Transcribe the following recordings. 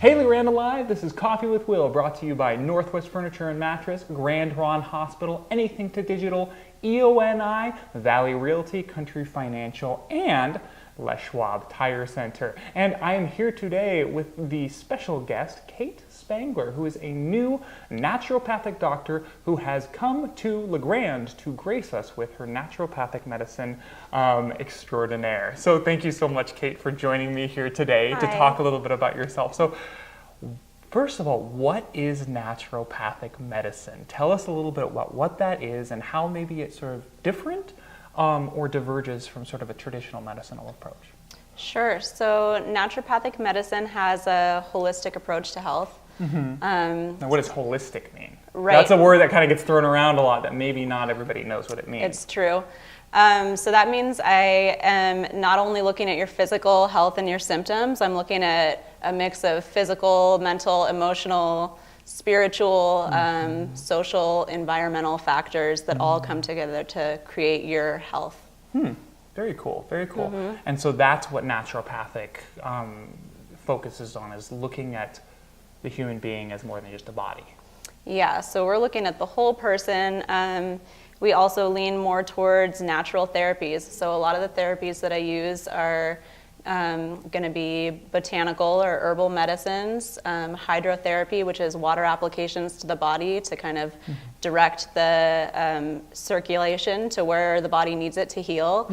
Hey Ronde Live, this is Coffee with Will, brought to you by Northwest Furniture and Mattress, Grande Hospital, Anything to Digital, EONI, Valley Realty, Country Financial, and Schwab Tire Center. And I am here today with the special guest, Kate Spangler, who is a new naturopathic doctor who has come to Grande to grace us with her naturopathic medicine extraordinaire. So thank you so much, Kate, for joining me here today to talk a little bit about yourself. So first of all, what is naturopathic medicine? Tell us a little bit about what that is and how maybe it's sort of different or diverges from sort of a traditional medicinal approach. Sure. So naturopathic medicine has a holistic approach to health. Now, what does holistic mean? Right. That's a word that kind of gets thrown around a lot that maybe not everybody knows what it means. It's true. So that means I am not only looking at your physical health and your symptoms, I'm looking at a mix of physical, mental, emotional, spiritual, social, environmental factors that all come together to create your health. Very cool, very cool. And so that's what naturopathic focuses on, is looking at the human being as more than just a body. Yeah, so we're looking at the whole person. We also lean more towards natural therapies. So a lot of the therapies that I use are going to be botanical or herbal medicines, hydrotherapy, which is water applications to the body to kind of direct the circulation to where the body needs it to heal,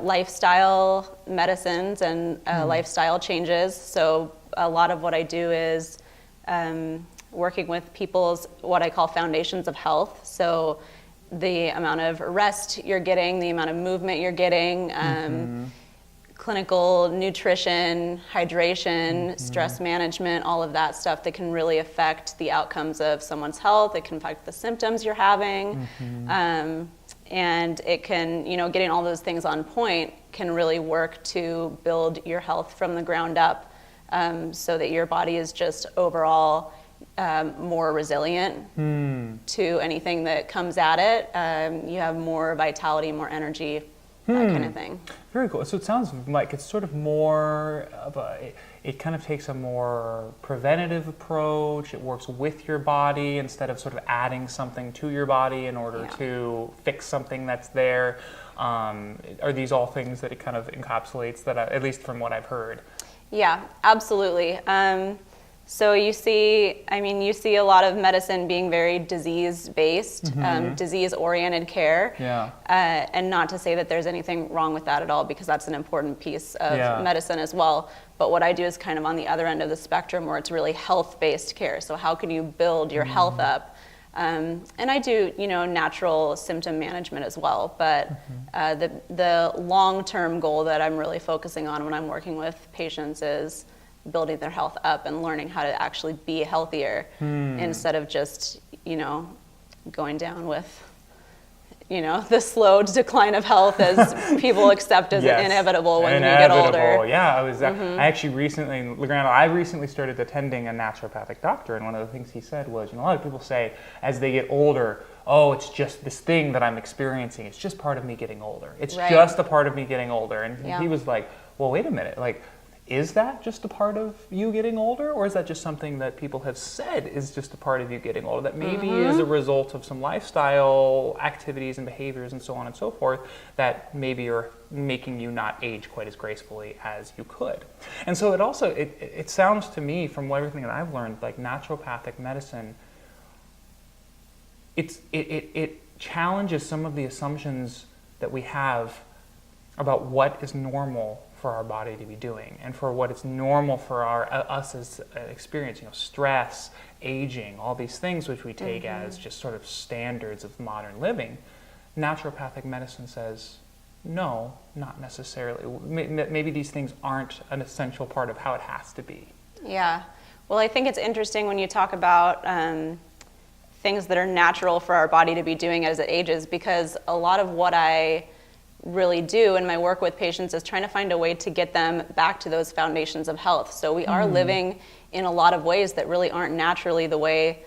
lifestyle medicines and lifestyle changes. So a lot of what I do is working with people's what I call foundations of health. So the amount of rest you're getting, the amount of movement you're getting, clinical nutrition, hydration, stress management, all of that stuff that can really affect the outcomes of someone's health. It can affect the symptoms you're having. And it can, getting all those things on point can really work to build your health from the ground up, so that your body is just overall more resilient to anything that comes at it. You have more vitality, more energy, that kind of thing. Very cool. So it sounds like it's sort of more of it kind of takes a more preventative approach. It works with your body instead of sort of adding something to your body in order to fix something that's there. Are these all things that it kind of encapsulates, that at least from what I've heard? Yeah, absolutely. So you see a lot of medicine being very disease-based, disease-oriented care. And not to say that there's anything wrong with that at all, because that's an important piece of medicine as well. But what I do is kind of on the other end of the spectrum, where it's really health-based care. So how can you build your health up? And I do, natural symptom management as well. But the long-term goal that I'm really focusing on when I'm working with patients is building their health up and learning how to actually be healthier instead of just, going down with, the slow decline of health as people accept as inevitable when you get older. Yeah, I actually recently started attending a naturopathic doctor, and one of the things he said was, a lot of people say as they get older, oh, it's just this thing that I'm experiencing. It's just part of me getting older. It's just a part of me getting older. And he was like, well, wait a minute, is that just a part of you getting older, or is that just something that people have said is just a part of you getting older, that maybe is a result of some lifestyle activities and behaviors and so on and so forth that maybe are making you not age quite as gracefully as you could? And so it sounds to me, from everything that I've learned, like naturopathic medicine, it challenges some of the assumptions that we have about what is normal for our body to be doing, and for what is normal for us as experiencing, stress, aging, all these things which we take as just sort of standards of modern living. Naturopathic medicine says, no, not necessarily. Maybe these things aren't an essential part of how it has to be. Yeah. Well, I think it's interesting when you talk about things that are natural for our body to be doing as it ages, because a lot of what I really do in my work with patients is trying to find a way to get them back to those foundations of health. So we are living in a lot of ways that really aren't naturally the way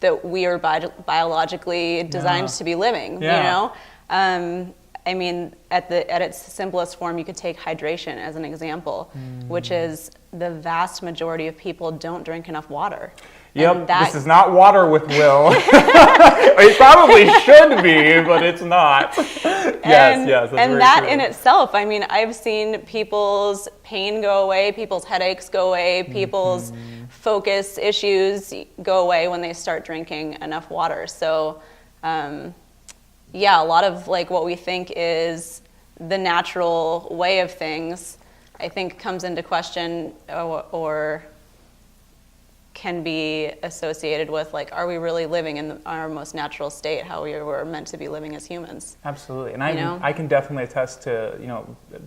that we are biologically designed to be living. I mean, at its simplest form, you could take hydration as an example, which is the vast majority of people don't drink enough water. Yep, this is not water with Will. It probably should be, but it's not. Yes, that's and that true. In itself, I mean, I've seen people's pain go away, people's headaches go away, people's focus issues go away when they start drinking enough water. So, a lot of like what we think is the natural way of things, I think comes into question or can be associated with like, are we really living in our most natural state, how we were meant to be living as humans? Absolutely. And I can definitely attest to,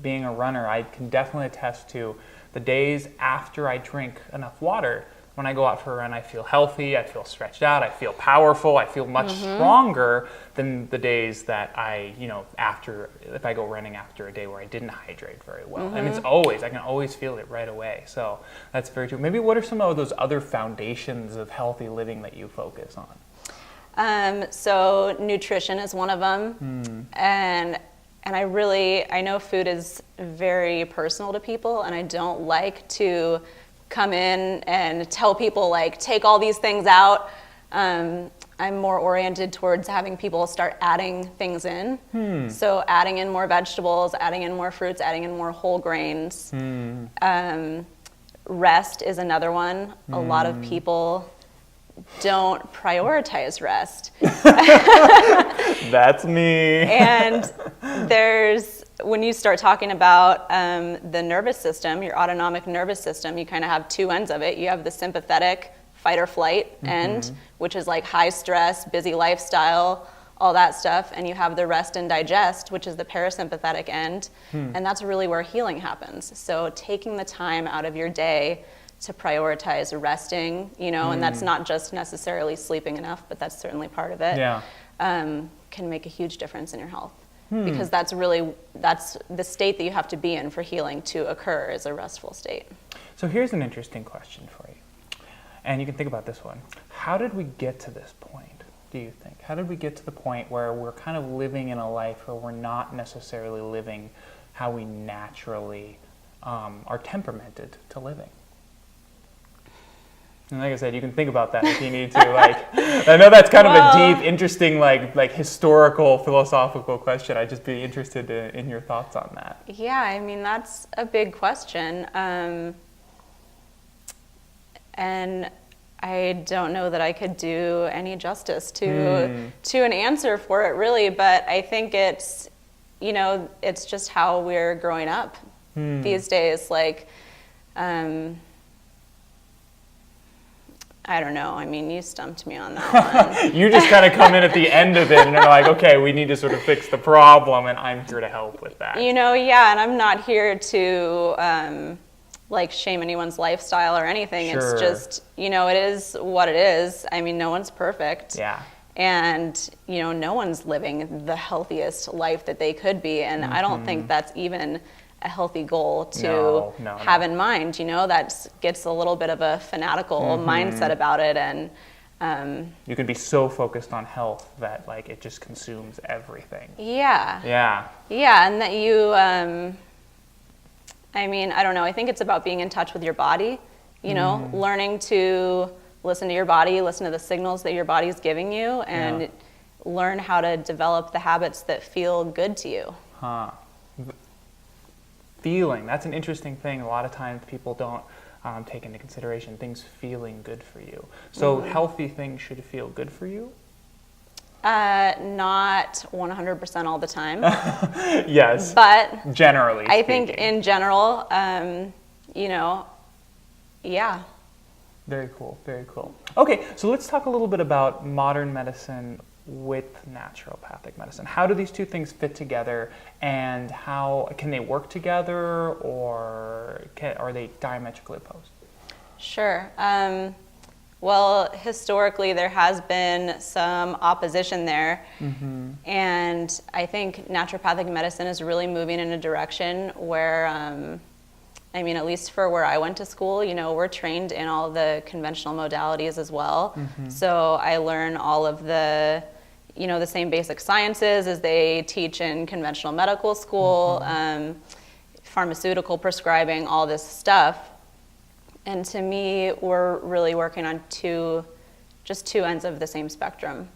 being a runner, I can definitely attest to the days after I drink enough water. When I go out for a run, I feel healthy, I feel stretched out, I feel powerful, I feel much stronger than the days that if I go running after a day where I didn't hydrate very well. And I can always feel it right away. So that's very true. Maybe what are some of those other foundations of healthy living that you focus on? So nutrition is one of them. And I know food is very personal to people, and I don't like to come in and tell people like take all these things out. I'm more oriented towards having people start adding things in. So adding in more vegetables, adding in more fruits, adding in more whole grains. Rest is another one. A lot of people don't prioritize rest. That's me. And when you start talking about the nervous system, your autonomic nervous system, you kind of have two ends of it. You have the sympathetic fight or flight end, which is like high stress, busy lifestyle, all that stuff. And you have the rest and digest, which is the parasympathetic end. And that's really where healing happens. So taking the time out of your day to prioritize resting, and that's not just necessarily sleeping enough, but that's certainly part of it, can make a huge difference in your health. Because that's the state that you have to be in for healing to occur, is a restful state. So here's an interesting question for you. And you can think about this one. How did we get to this point, do you think? How did we get to the point where we're kind of living in a life where we're not necessarily living how we naturally are temperamented to living? And like I said, you can think about that if you need to. I know that's kind of a deep, interesting, like historical, philosophical question. I'd just be interested in your thoughts on that. Yeah, I mean, that's a big question. And I don't know that I could do any justice to an answer for it, really. But I think it's just how we're growing up these days. Like, I don't know. I mean, you stumped me on that one. You just kind of come in at the end of it and are like, okay, we need to sort of fix the problem, and I'm here to help with that. And I'm not here to shame anyone's lifestyle or anything. Sure. It's just, it is what it is. I mean, no one's perfect. Yeah. And, no one's living the healthiest life that they could be. And I don't think that's even a healthy goal to have in mind. That gets a little bit of a fanatical mindset about it. And you can be so focused on health that it just consumes everything. Yeah. And that you I don't know, I think it's about being in touch with your body, learning to listen to your body, listen to the signals that your body's giving you, and learn how to develop the habits that feel good to you. Feeling, that's an interesting thing. A lot of times people don't take into consideration things feeling good for you. So healthy things should feel good for you? Not 100% all the time. Yes. But generally I think in general, yeah. Very cool, very cool. Okay, so let's talk a little bit about modern medicine with naturopathic medicine. How do these two things fit together, and how can they work together, or are they diametrically opposed? Sure. Well, historically, there has been some opposition there. And I think naturopathic medicine is really moving in a direction where, at least for where I went to school, we're trained in all the conventional modalities as well. So I learn all of the, the same basic sciences as they teach in conventional medical school, pharmaceutical prescribing, all this stuff. And to me, we're really working on two ends of the same spectrum.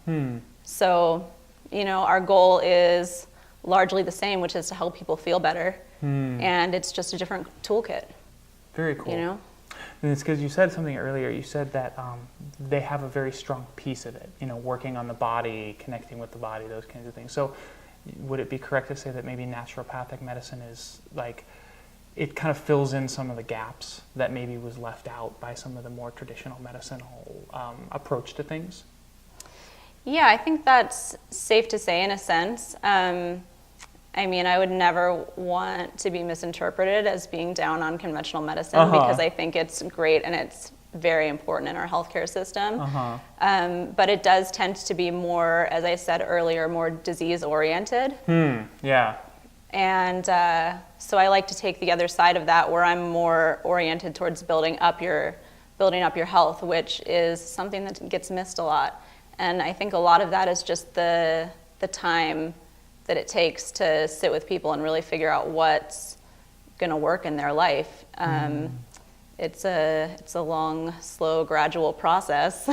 So, our goal is largely the same, which is to help people feel better. And it's just a different toolkit. Very cool. And it's because you said something earlier. You said that they have a very strong piece of it, working on the body, connecting with the body, those kinds of things. So would it be correct to say that maybe naturopathic medicine is like, it kind of fills in some of the gaps that maybe was left out by some of the more traditional medicinal approach to things? Yeah, I think that's safe to say in a sense. I would never want to be misinterpreted as being down on conventional medicine because I think it's great and it's very important in our healthcare system. But it does tend to be more, as I said earlier, more disease-oriented. Yeah. And so I like to take the other side of that, where I'm more oriented towards building up your health, which is something that gets missed a lot. And I think a lot of that is just the time that it takes to sit with people and really figure out what's going to work in their life. It's a long, slow, gradual process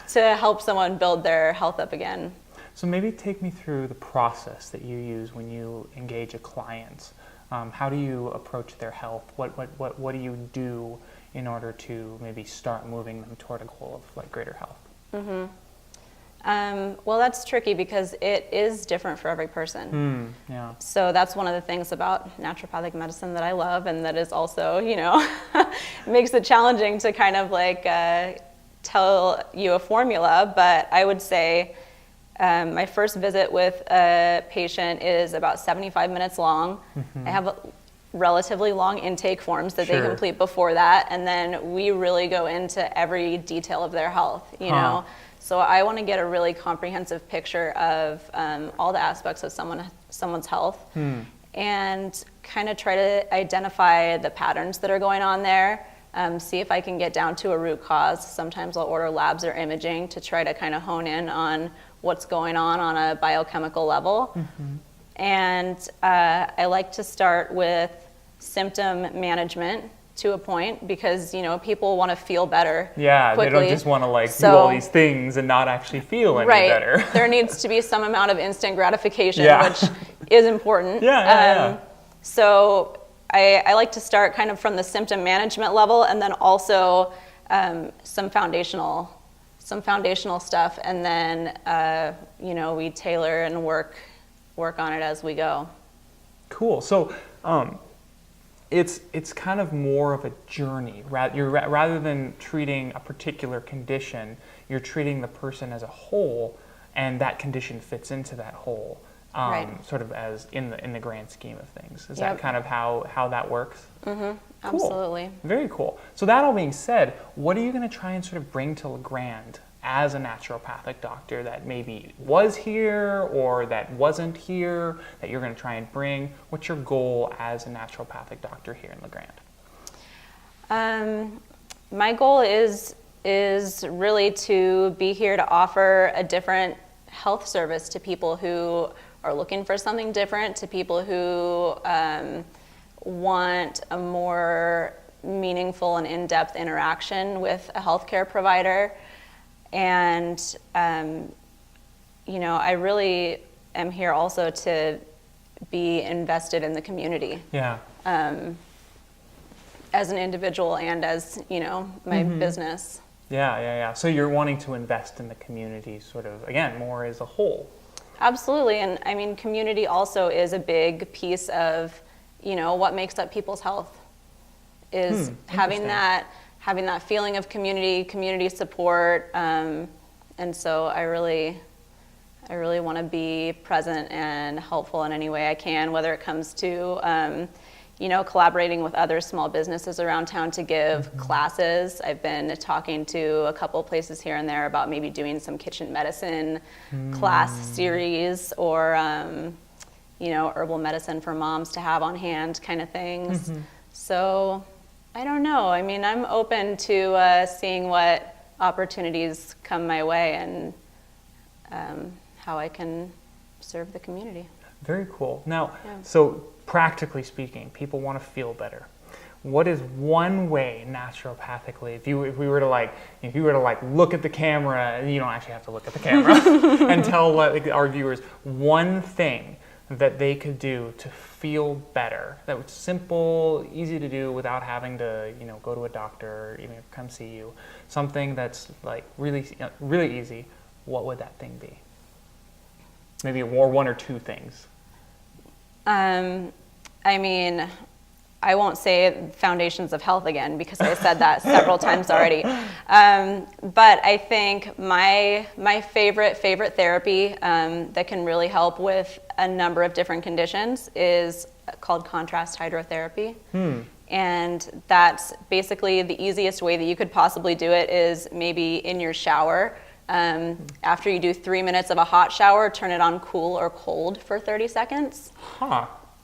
to help someone build their health up again. So maybe take me through the process that you use when you engage a client. How do you approach their health? What do you do in order to maybe start moving them toward a goal of like greater health? Well, that's tricky because it is different for every person. Yeah. So that's one of the things about naturopathic medicine that I love, and that is also, makes it challenging to kind of like tell you a formula. But I would say my first visit with a patient is about 75 minutes long. I have relatively long intake forms that they complete before that, and then we really go into every detail of their health, know. So I want to get a really comprehensive picture of all the aspects of someone's health and kind of try to identify the patterns that are going on there, see if I can get down to a root cause. Sometimes I'll order labs or imaging to try to kind of hone in on what's going on a biochemical level. And I like to start with symptom management to a point because, people want to feel better quickly. They don't just want to do all these things and not actually feel any better. There needs to be some amount of instant gratification, which is important. So I like to start kind of from the symptom management level, and then also some foundational stuff, and then we tailor and work on it as we go. Cool. So it's kind of more of a journey. Rather than treating a particular condition, you're treating the person as a whole, and that condition fits into that whole, sort of as in the grand scheme of things. Is that kind of how that works? Cool. Absolutely. Very cool. So that all being said, what are you going to try and sort of bring to Grande as a naturopathic doctor that maybe was here or that wasn't here that you're going to try and bring? What's your goal as a naturopathic doctor here in Grande? My goal is really to be here to offer a different health service to people who are looking for something different, to people who want a more meaningful and in-depth interaction with a healthcare provider. And, I really am here also to be invested in the community. As an individual and as, my business. So you're wanting to invest in the community sort of, again, more as a whole. Absolutely. And community also is a big piece of, what makes up people's health is having that feeling of community support, and so I really want to be present and helpful in any way I can, whether it comes to collaborating with other small businesses around town to give classes. I've been talking to a couple places here and there about maybe doing some kitchen medicine class series or herbal medicine for moms to have on hand kind of things. So I don't know. I'm open to seeing what opportunities come my way, and how I can serve the community. Very cool. Now, so practically speaking, people want to feel better. What is one way naturopathically, if you were to look at the camera, and you don't actually have to look at the camera, and tell our viewers one thing that they could do to feel better, that was simple, easy to do without having to, go to a doctor or even come see you, something that's like really easy, what would that thing be? Maybe one or two things. I won't say foundations of health again because I said that several times already. But I think my favorite therapy that can really help with a number of different conditions is called contrast hydrotherapy. And that's basically the easiest way that you could possibly do it is maybe in your shower. After you do 3 minutes of a hot shower, turn it on cool or cold for 30 seconds.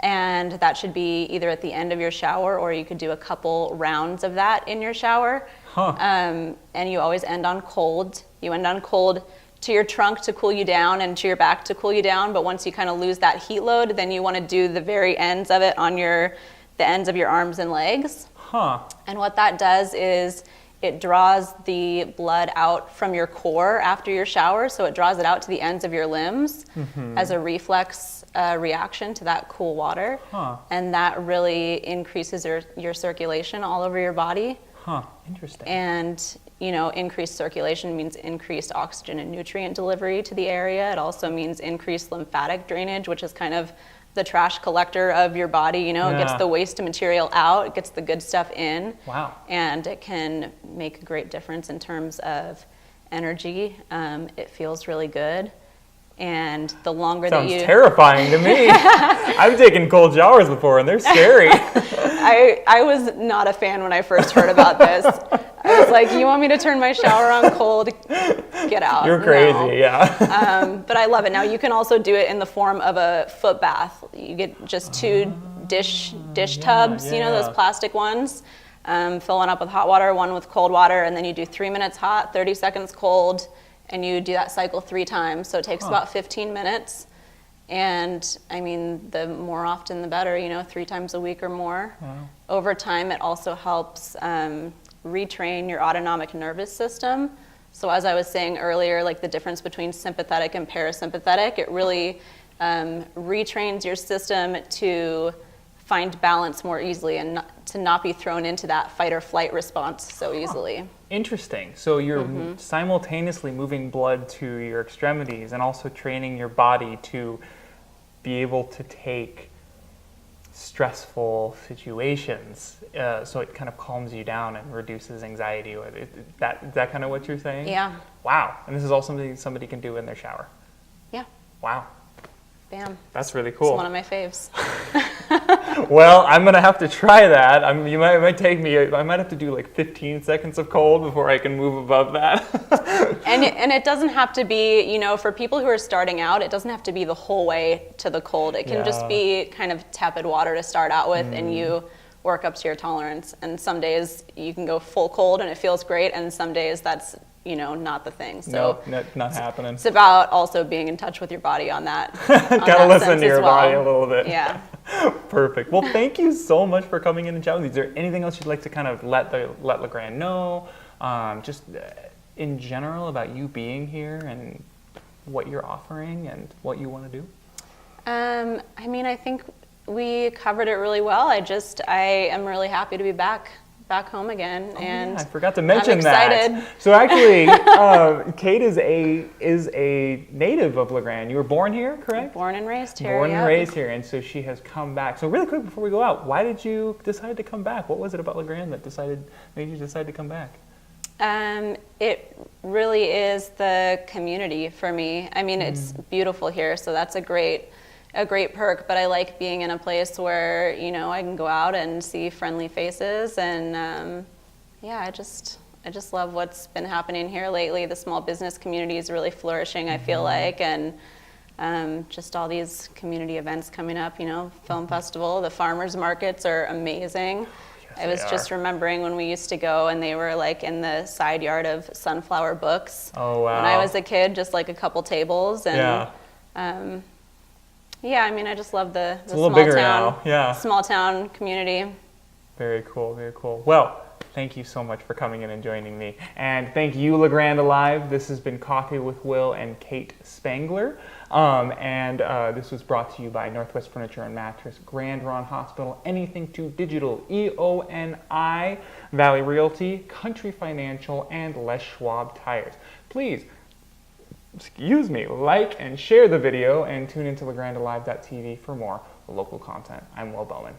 And that should be either at the end of your shower, or you could do a couple rounds of that in your shower. And you always end on cold. You end on cold to your trunk to cool you down and to your back to cool you down. But once you kind of lose that heat load, then you want to do the very ends of it on the ends of your arms and legs. And what that does is it draws the blood out from your core after your shower, so it draws it out to the ends of your limbs as a reflex reaction to that cool water. And that really increases your circulation all over your body. Interesting. And, increased circulation means increased oxygen and nutrient delivery to the area. It also means increased lymphatic drainage, which is kind of the trash collector of your body, it gets the waste material out, it gets the good stuff in. Wow. And it can make a great difference in terms of energy. It feels really good. And the longer Sounds that you... Sounds terrifying to me. I've taken cold showers before and they're scary. I was not a fan when I first heard about this. I was like, you want me to turn my shower on cold? Get out. You're crazy, no. Yeah. But I love it. Now you can also do it in the form of a foot bath. You get just two dish tubs, those plastic ones. Fill one up with hot water, one with cold water, and then you do 3 minutes hot, 30 seconds cold, and you do that cycle 3 times. So it takes about 15 minutes. And the more often the better, 3 times a week or more. Wow. Over time, it also helps retrain your autonomic nervous system. So as I was saying earlier, like the difference between sympathetic and parasympathetic, it really retrains your system to find balance more easily and to not be thrown into that fight or flight response so easily. Interesting. So you're simultaneously moving blood to your extremities and also training your body to be able to take stressful situations, so it kind of calms you down and reduces anxiety. Is that kind of what you're saying? Yeah. Wow. And this is all something somebody can do in their shower? Yeah. Wow. Bam. That's really cool. It's one of my faves. Well, I'm going to have to try that. It might take me, I might have to do like 15 seconds of cold before I can move above that. And it doesn't have to be, for people who are starting out, it doesn't have to be the whole way to the cold. It can just be kind of tepid water to start out with, and you work up to your tolerance. And some days you can go full cold and it feels great, and some days that's not the thing. So no, not happening. It's about also being in touch with your body on that. Gotta listen to your body a little bit. Yeah. Perfect. Well, thank you so much for coming in and chatting with me. Is there anything else you'd like to kind of let Grande know, just in general about you being here and what you're offering and what you want to do? I think we covered it really well. I am really happy to be back home again, and I forgot to mention I'm excited. that. So actually, Kate is a native of La Grande. You were born here, correct? Born and raised here. Born and raised here, and so she has come back. So really quick before we go out, why did you decide to come back? What was it about La Grande that made you decide to come back? It really is the community for me. It's beautiful here, so that's a great perk, but I like being in a place where, I can go out and see friendly faces, and I just love what's been happening here lately. The small business community is really flourishing, I feel like, and just all these community events coming up, film festival, the farmers markets are amazing. I was just remembering when we used to go and they were like in the side yard of Sunflower Books. Oh, wow. When I was a kid, just like a couple tables. And I mean, I just love the small town, small town community. Very cool, very cool. Well, thank you so much for coming in and joining me. And thank you, La Grande Alive. This has been Coffee with Will and Kate Spangler. This was brought to you by Northwest Furniture and Mattress, Grande, Ronde Hospital, Anything to Digital, EONI, Valley Realty, Country Financial, and Les Schwab Tires. Please, like and share the video and tune into LaGrandeAlive.tv for more local content. I'm Will Bowman.